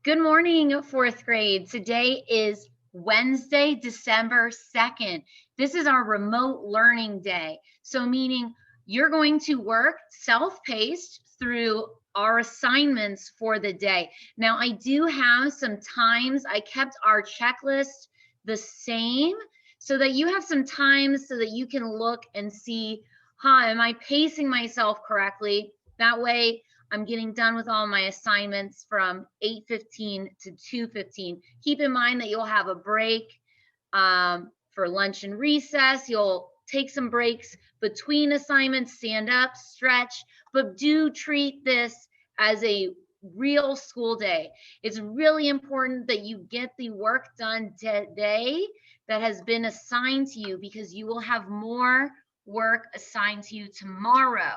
Good morning, fourth grade. Today is Wednesday, December 2nd. This is our remote learning day. So meaning you're going to work self-paced through our assignments for the day. Now I do have some times. I kept our checklist the same so that you have some times so that you can look and see, am I pacing myself correctly? That way I'm getting done with all my assignments from 8:15 to 2:15. Keep in mind that you'll have a break for lunch and recess. You'll take some breaks between assignments, stand up, stretch, but do treat this as a real school day. It's really important that you get the work done today that has been assigned to you, because you will have more work assigned to you tomorrow.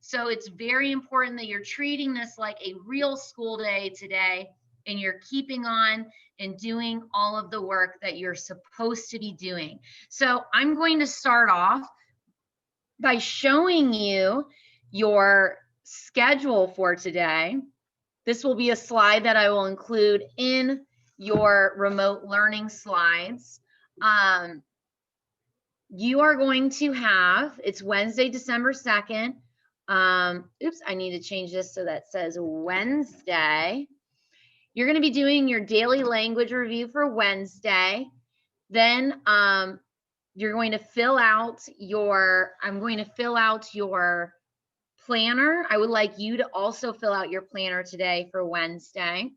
So it's very important that you're treating this like a real school day today, and you're keeping on and doing all of the work that you're supposed to be doing. So I'm going to start off by showing you your schedule for today. This will be a slide that I will include in your remote learning slides. You are going to have, it's Wednesday, December 2nd. Oops, I need to change this so that says Wednesday. You're going to be doing your daily language review for Wednesday. Then you're going to fill out I'm going to fill out your planner. I would like you to also fill out your planner today for Wednesday.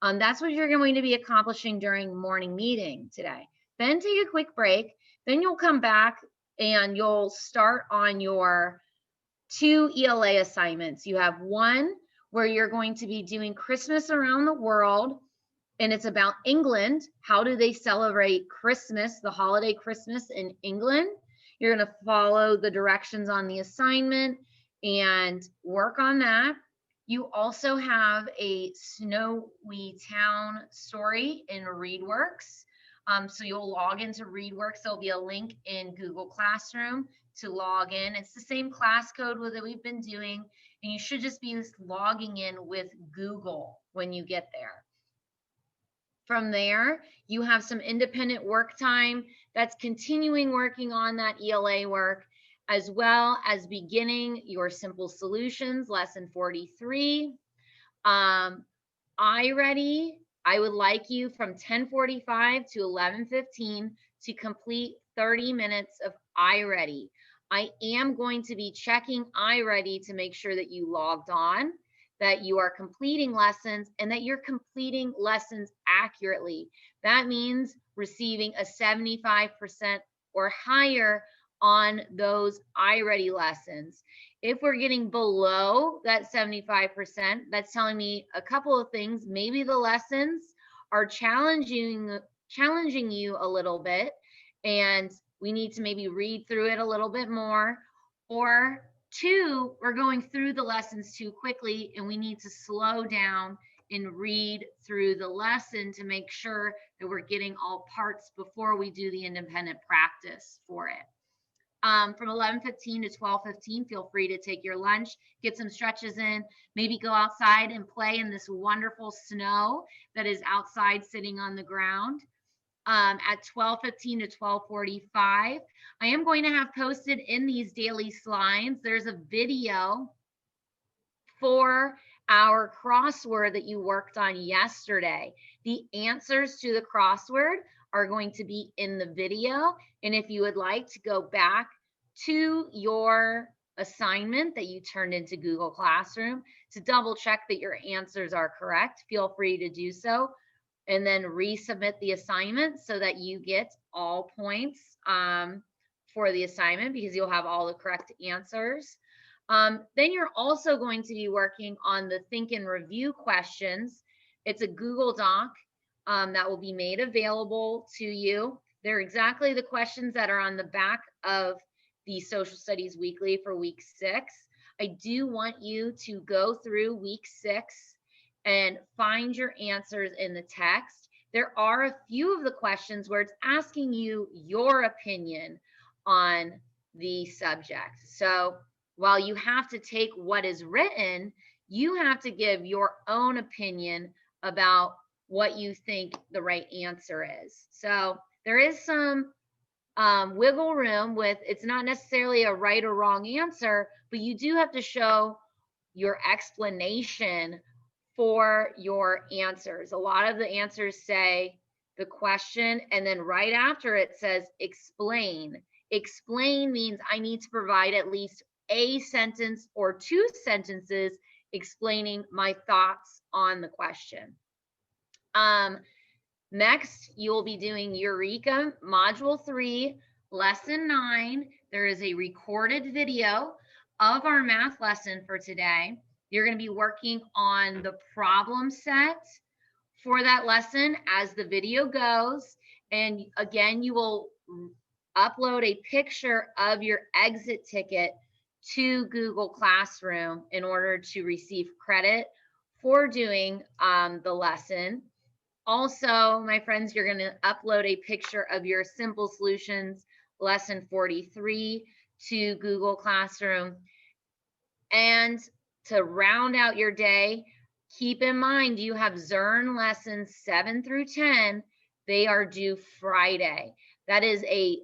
That's what you're going to be accomplishing during morning meeting today. Then take a quick break. Then you'll come back and you'll start on your 2 ELA assignments. You have one where you're going to be doing Christmas around the world, and it's about England. How do they celebrate Christmas, the holiday Christmas in England? You're going to follow the directions on the assignment and work on that. You also have a Snowy Town story in ReadWorks. So you'll log into ReadWorks. There'll be a link in Google Classroom to log in. It's the same class code that we've been doing, and you should just be logging in with Google when you get there. From there, you have some independent work time. That's continuing working on that ELA work, as well as beginning your simple solutions, lesson 43. iReady, I would like you from 10:45 to 11:15 to complete 30 minutes of iReady. I am going to be checking iReady to make sure that you logged on, that you are completing lessons, and that you're completing lessons accurately. That means receiving a 75% or higher on those iReady lessons. If we're getting below that 75%, that's telling me a couple of things. Maybe the lessons are challenging you a little bit, and we need to maybe read through it a little bit more. Or two, we're going through the lessons too quickly, and we need to slow down and read through the lesson to make sure that we're getting all parts before we do the independent practice for it. From 11:15 to 12:15, feel free to take your lunch, get some stretches in, maybe go outside and play in this wonderful snow that is outside sitting on the ground. At 12:15 to 12:45, I am going to have posted in these daily slides, there's a video for our crossword that you worked on yesterday. The answers to the crossword are going to be in the video. And if you would like to go back to your assignment that you turned into Google Classroom to double check that your answers are correct, feel free to do so, and then resubmit the assignment so that you get all points for the assignment, because you'll have all the correct answers. Then you're also going to be working on the Think and Review questions. It's a Google Doc that will be made available to you. They're exactly the questions that are on the back of the Social Studies Weekly for week 6. I do want you to go through week 6 and find your answers in the text. There are a few of the questions where it's asking you your opinion on the subject. So while you have to take what is written, you have to give your own opinion about what you think the right answer is. So there is some wiggle room with, it's not necessarily a right or wrong answer, but you do have to show your explanation for your answers. A lot of the answers say the question, and then right after it says explain. Explain means I need to provide at least a sentence or two sentences explaining my thoughts on the question. Next, you will be doing Eureka Module 3, Lesson 9. There is a recorded video of our math lesson for today. You're going to be working on the problem set for that lesson as the video goes. And again, you will upload a picture of your exit ticket to Google Classroom in order to receive credit for doing the lesson. Also, my friends, you're going to upload a picture of your Simple Solutions Lesson 43 to Google Classroom. And to round out your day, keep in mind you have Zearn lessons 7 through 10. They are due Friday. That is a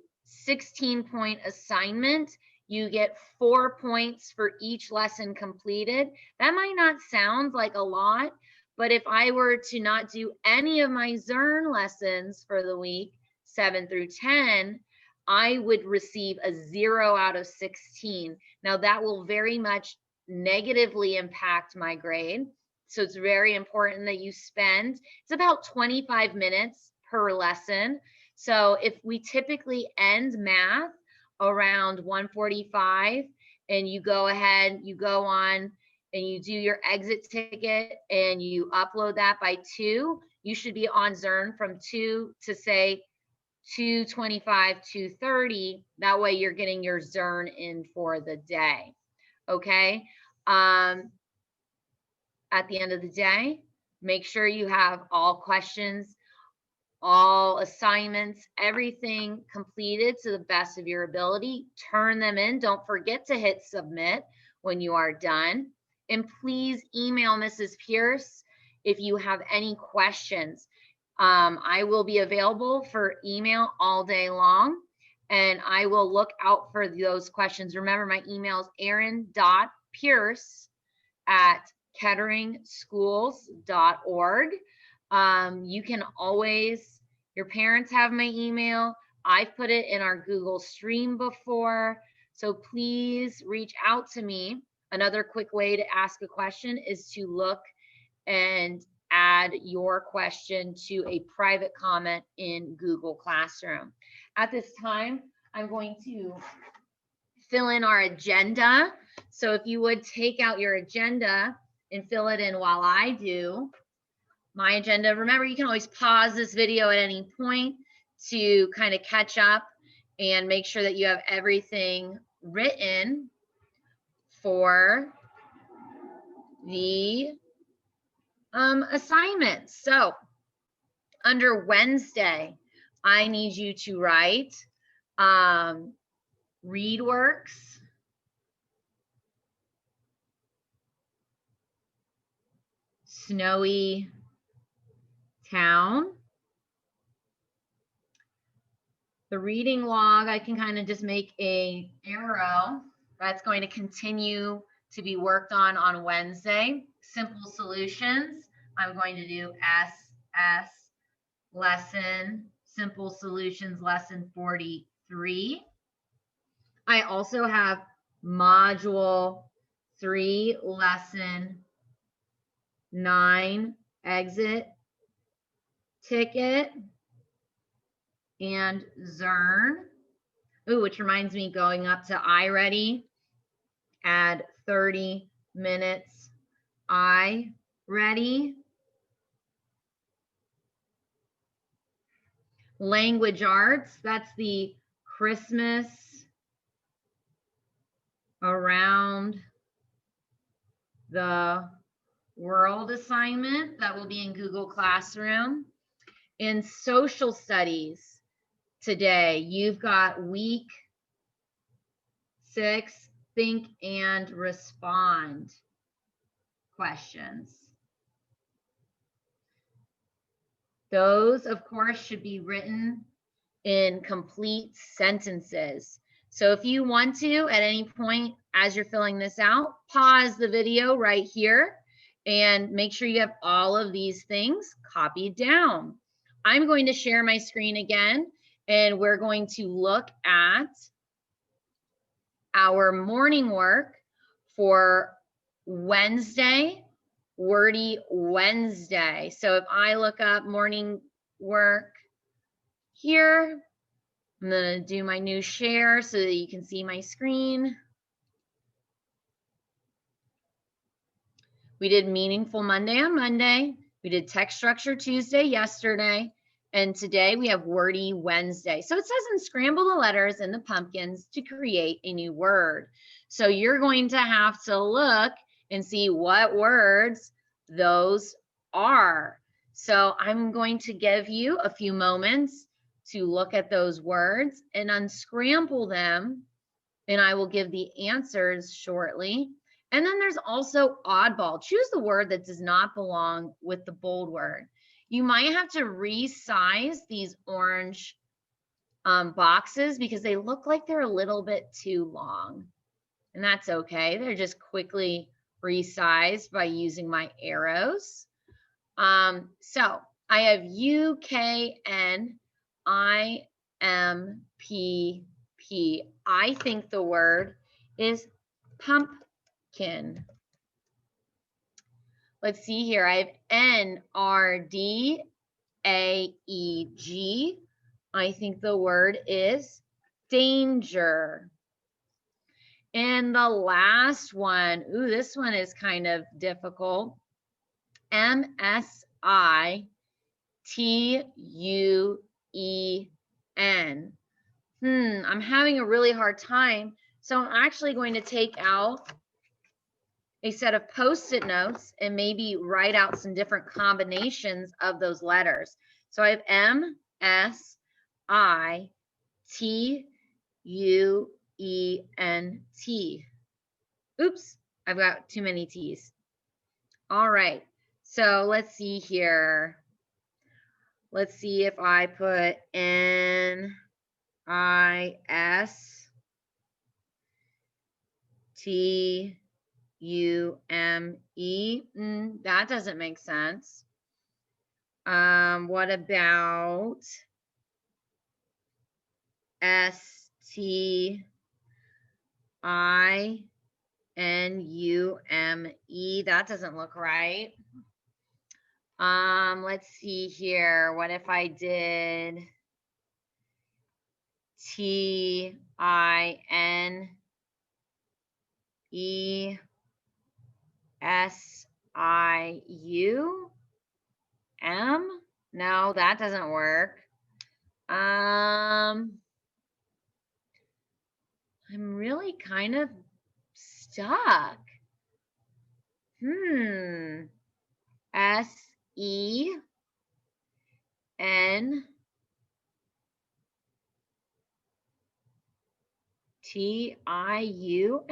16-point assignment. You get 4 points for each lesson completed. That might not sound like a lot, but if I were to not do any of my Zearn lessons for the week, 7 through 10, I would receive a 0 out of 16. Now that will very much negatively impact my grade. So it's very important that you spend, it's about 25 minutes per lesson. So if we typically end math around 1:45 and you go ahead, you go on and you do your exit ticket and you upload that by 2, you should be on Zearn from 2 to say 2:25, 2:30. That way you're getting your Zearn in for the day. Okay. At the end of the day, make sure you have all questions, all assignments, everything completed to the best of your ability. Turn them in. Don't forget to hit submit when you are done. And please email Mrs. Pierce if you have any questions. I will be available for email all day long, and I will look out for those questions. Remember, my email is erin.pierce@ketteringschools.org. You can always, your parents have my email. I've put it in our Google Stream before, so please reach out to me. Another quick way to ask a question is to look and add your question to a private comment in Google Classroom. At this time, I'm going to fill in our agenda. So if you would take out your agenda and fill it in while I do my agenda. Remember, you can always pause this video at any point to kind of catch up and make sure that you have everything written for the assignments. So under Wednesday, I need you to write ReadWorks, Snowy Town. The reading log, I can kind of just make a arrow. That's going to continue to be worked on Wednesday. Simple Solutions, I'm going to do SS lesson, Simple Solutions lesson 43. I also have Module 3, lesson 9, exit ticket and Zearn. Ooh, which reminds me, going up to iReady, add 30 minutes iReady. Language arts, that's the Christmas around the world assignment that will be in Google Classroom. In social studies today, you've got week 6, think and respond questions. Those, of course, should be written in complete sentences. So if you want to, at any point as you're filling this out, pause the video right here and make sure you have all of these things copied down. I'm going to share my screen again, and we're going to look at our morning work for Wednesday, Wordy Wednesday. So if I look up morning work here, I'm going to do my new share so that you can see my screen. We did Meaningful Monday on Monday. We did Text Structure Tuesday yesterday. And today we have Wordy Wednesday. So it says unscramble the letters in the pumpkins to create a new word. So you're going to have to look and see what words those are. So I'm going to give you a few moments to look at those words and unscramble them, and I will give the answers shortly. And then there's also oddball. Choose the word that does not belong with the bold word. You might have to resize these orange boxes because they look like they're a little bit too long. And that's okay. They're just quickly resized by using my arrows. So I have UKNIMPP. I think the word is pumpkin. Let's see here. I have NRDAEG. I think the word is danger. And the last one, ooh, this one is kind of difficult. MSITUEN. I'm having a really hard time. So I'm actually going to take out a set of Post-it notes and maybe write out some different combinations of those letters. So I have MSITUENT. Oops, I've got too many T's. All right, so let's see here. Let's see if I put NISTUME. That doesn't make sense. What about STINUME? That doesn't look right. Let's see here. What if I did TINEUM? No, that doesn't work. I'm really kind of stuck. SEN TIUM?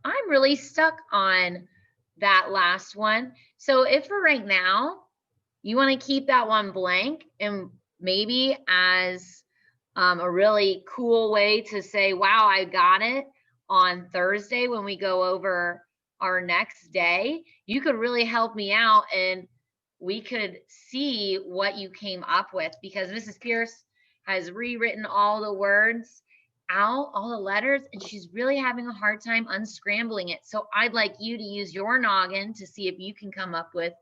I'm really stuck on that last one. So if for right now, you want to keep that one blank, and maybe as a really cool way to say, wow, I got it on Thursday when we go over our next day, you could really help me out and we could see what you came up with, because Mrs. Pierce has rewritten all the words out, all the letters, and she's really having a hard time unscrambling it. So I'd like you to use your noggin to see if you can come up with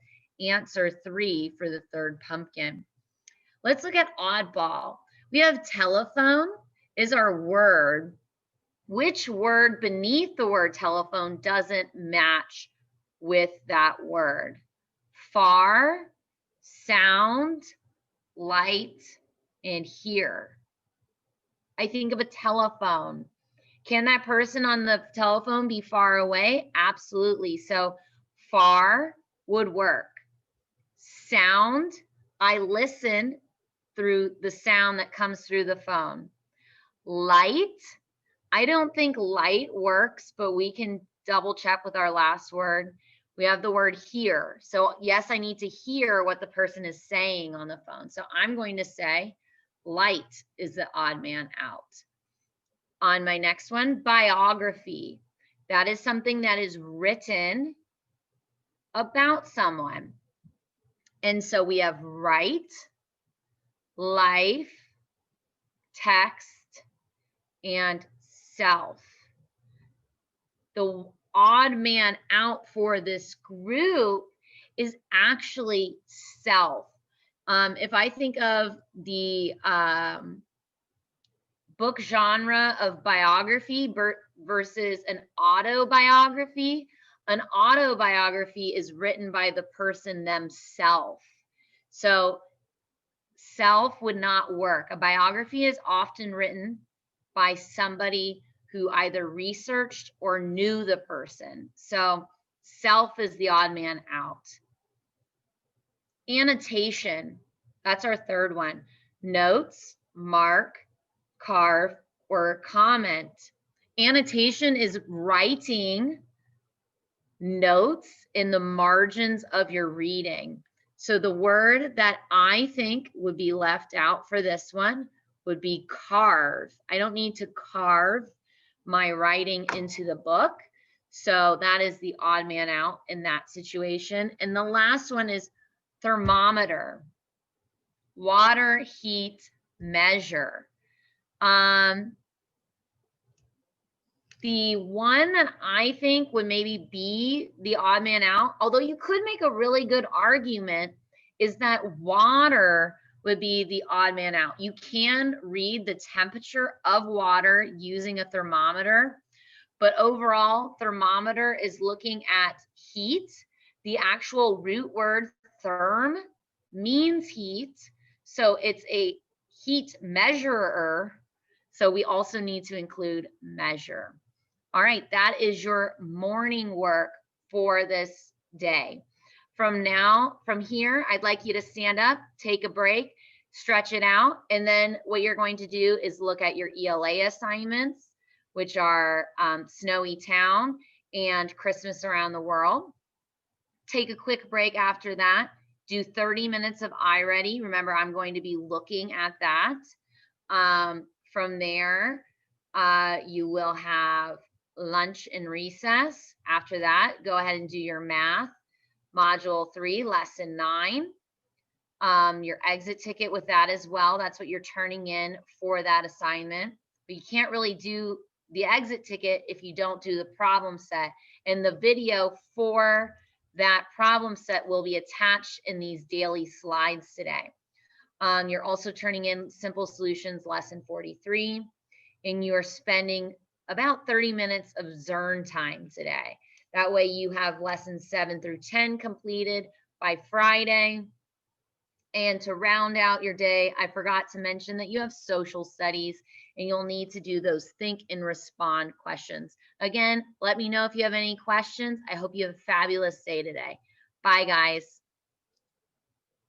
answer 3 for the third pumpkin. Let's look at oddball. We have telephone is our word. Which word beneath the word telephone doesn't match with that word? Far, sound, light, and hear. I think of a telephone. Can that person on the telephone be far away? Absolutely. So far would work. Sound, I listen through the sound that comes through the phone. Light, I don't think light works, but we can double check with our last word. We have the word hear. So yes, I need to hear what the person is saying on the phone. So I'm going to say light is the odd man out. On my next one, biography. That is something that is written about someone. And so we have write, life, text, and self. The odd man out for this group is actually self. If I think of the book genre of biography versus an autobiography is written by the person themselves. So self would not work. A biography is often written by somebody who either researched or knew the person. So self is the odd man out. Annotation, that's our third one. Notes, mark, carve, or comment. Annotation is writing notes in the margins of your reading. So the word that I think would be left out for this one would be carve. I don't need to carve my writing into the book. So that is the odd man out in that situation. And the last one is thermometer. Water, heat, measure. The one that I think would maybe be the odd man out, although you could make a really good argument, is that water would be the odd man out. You can read the temperature of water using a thermometer, but overall, thermometer is looking at heat. The actual root word therm means heat, so it's a heat measurer. So we also need to include measure. All right, that is your morning work for this day. From here, I'd like you to stand up, take a break, stretch it out, and then what you're going to do is look at your ELA assignments, which are Snowy Town and Christmas Around the World. Take a quick break after that. Do 30 minutes of iReady. Remember, I'm going to be looking at that. From there, you will have lunch and recess. After that, go ahead and do your math. Module 3, lesson 9. Your exit ticket with that as well. That's what you're turning in for that assignment. But you can't really do the exit ticket if you don't do the problem set. And the video for that problem set will be attached in these daily slides today. You're also turning in Simple Solutions lesson 43, and you're spending about 30 minutes of Zern time today. That way you have lessons 7 through 10 completed by Friday. And to round out your day, I forgot to mention that you have social studies and you'll need to do those think and respond questions. Again, let me know if you have any questions. I hope you have a fabulous day today. Bye, guys.